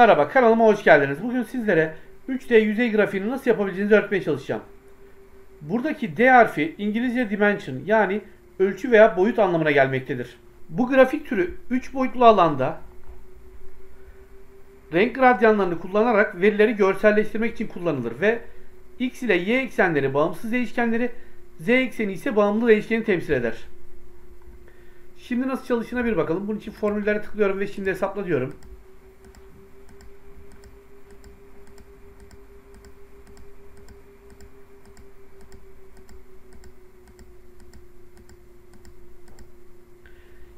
Merhaba, kanalıma hoş geldiniz. Bugün sizlere 3D yüzey grafiğini nasıl yapabileceğinizi öğretmeye çalışacağım. Buradaki D harfi İngilizce dimension yani ölçü veya boyut anlamına gelmektedir. Bu grafik türü 3 boyutlu alanda renk gradyanlarını kullanarak verileri görselleştirmek için kullanılır ve X ile Y eksenleri bağımsız değişkenleri, Z ekseni ise bağımlı değişkeni temsil eder. Şimdi nasıl çalıştığına bir bakalım. Bunun için formüllere tıklıyorum ve şimdi hesapla diyorum.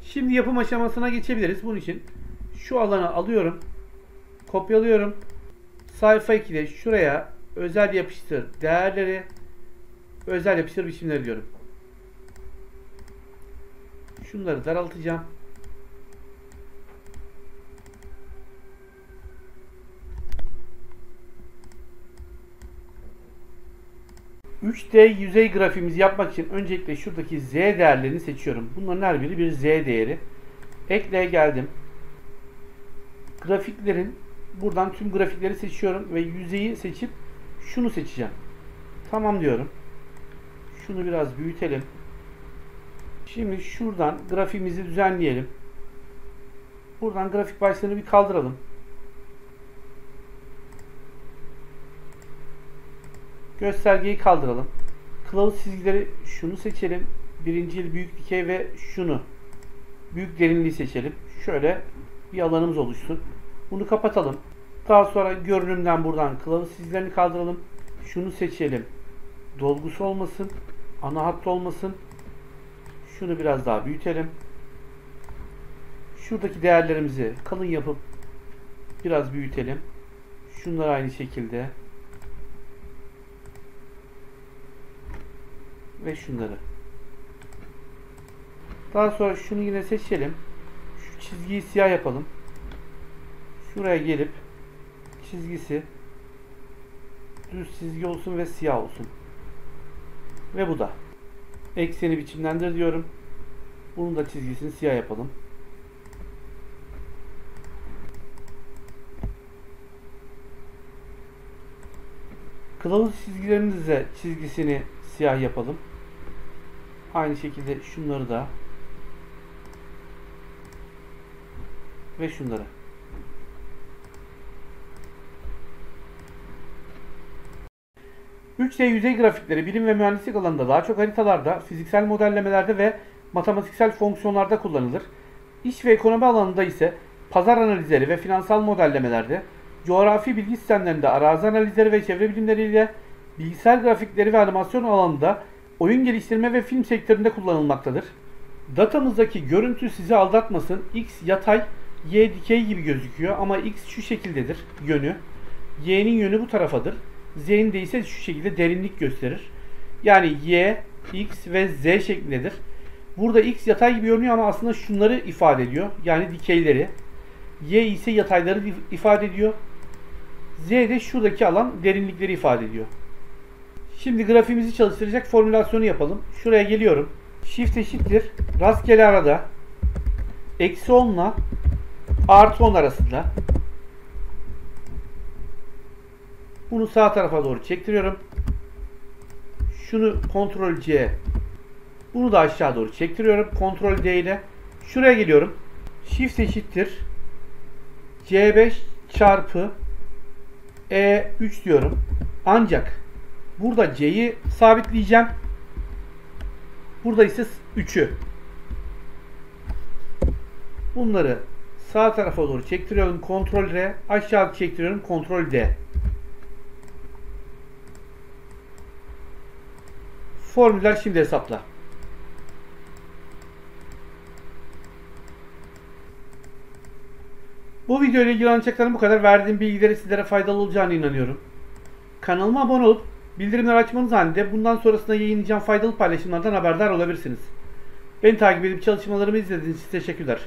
Şimdi yapım aşamasına geçebiliriz. Bunun için şu alanı alıyorum, kopyalıyorum. Sayfa 2'de şuraya özel yapıştır değerleri, özel yapıştır biçimleri diyorum. Şunları daraltacağım. "3D yüzey grafiğimizi yapmak için öncelikle şuradaki Z değerlerini seçiyorum. Bunların her biri bir Z değeri. Ekleye geldim. Grafiklerin buradan tüm grafikleri seçiyorum ve yüzeyi seçip şunu seçeceğim. Tamam diyorum. Şunu biraz büyütelim. Şimdi şuradan grafiğimizi düzenleyelim. Buradan grafik başlığını bir kaldıralım. Göstergeyi kaldıralım. Kılavuz çizgileri şunu seçelim. Birincil büyük dikey ve şunu. Büyük derinliği seçelim. Şöyle bir alanımız oluşsun. Bunu kapatalım. Daha sonra görünümden buradan kılavuz çizgilerini kaldıralım. Şunu seçelim. Dolgusu olmasın. Ana hattı olmasın. Şunu biraz daha büyütelim. Şuradaki değerlerimizi kalın yapıp biraz büyütelim. Şunlar aynı şekilde. Ve şunları. Daha sonra şunu yine seçelim. Şu çizgiyi siyah yapalım. Şuraya gelip çizgisi düz çizgi olsun ve siyah olsun. Ve bu da. Ekseni biçimlendir diyorum. Bunun da çizgisini siyah yapalım. Kılavuz çizgilerimiz de çizgisini siyah yapalım. Aynı şekilde şunları da ve şunları. "3D yüzey grafikleri bilim ve mühendislik alanında daha çok haritalarda, fiziksel modellemelerde ve matematiksel fonksiyonlarda kullanılır. İş ve ekonomi alanında ise pazar analizleri ve finansal modellemelerde, coğrafi bilgi sistemlerinde arazi analizleri ve çevre bilimleriyle, bilgisayar grafikleri ve animasyon alanında oyun geliştirme ve film sektöründe kullanılmaktadır. Datamızdaki görüntü sizi aldatmasın. X yatay, Y dikey gibi gözüküyor ama X şu şekildedir yönü. Y'nin yönü bu tarafadır. Z'nin de ise şu şekilde derinlik gösterir. Yani Y, X ve Z şeklindedir. Burada X yatay gibi görünüyor ama aslında şunları ifade ediyor. Yani dikeyleri. Y ise yatayları ifade ediyor. Z de şuradaki alan derinlikleri ifade ediyor. Şimdi grafiğimizi çalıştıracak formülasyonu yapalım. Şuraya geliyorum. Shift eşittir. Rastgele arada eksi 10 ile artı 10 arasında. Bunu sağ tarafa doğru çektiriyorum. Şunu Ctrl C. Bunu da aşağı doğru çektiriyorum. Ctrl D ile. Şuraya geliyorum. Shift eşittir. C5 çarpı E3 diyorum. Ancak burada C'yi sabitleyeceğim. Burada ise 3'ü. Bunları sağ tarafa doğru çektiriyorum. Ctrl R. Aşağı çektiriyorum. Ctrl D. Formüller şimdi hesapla. Bu video ile ilgili anlatacaklarım bu kadar. Verdiğim bilgileri sizlere faydalı olacağına inanıyorum. Kanalıma abone olup bildirimleri açmanız halinde bundan sonrasında yayınlayacağım faydalı paylaşımlardan haberdar olabilirsiniz. Beni takip edip çalışmalarımı izlediğiniz için teşekkürler.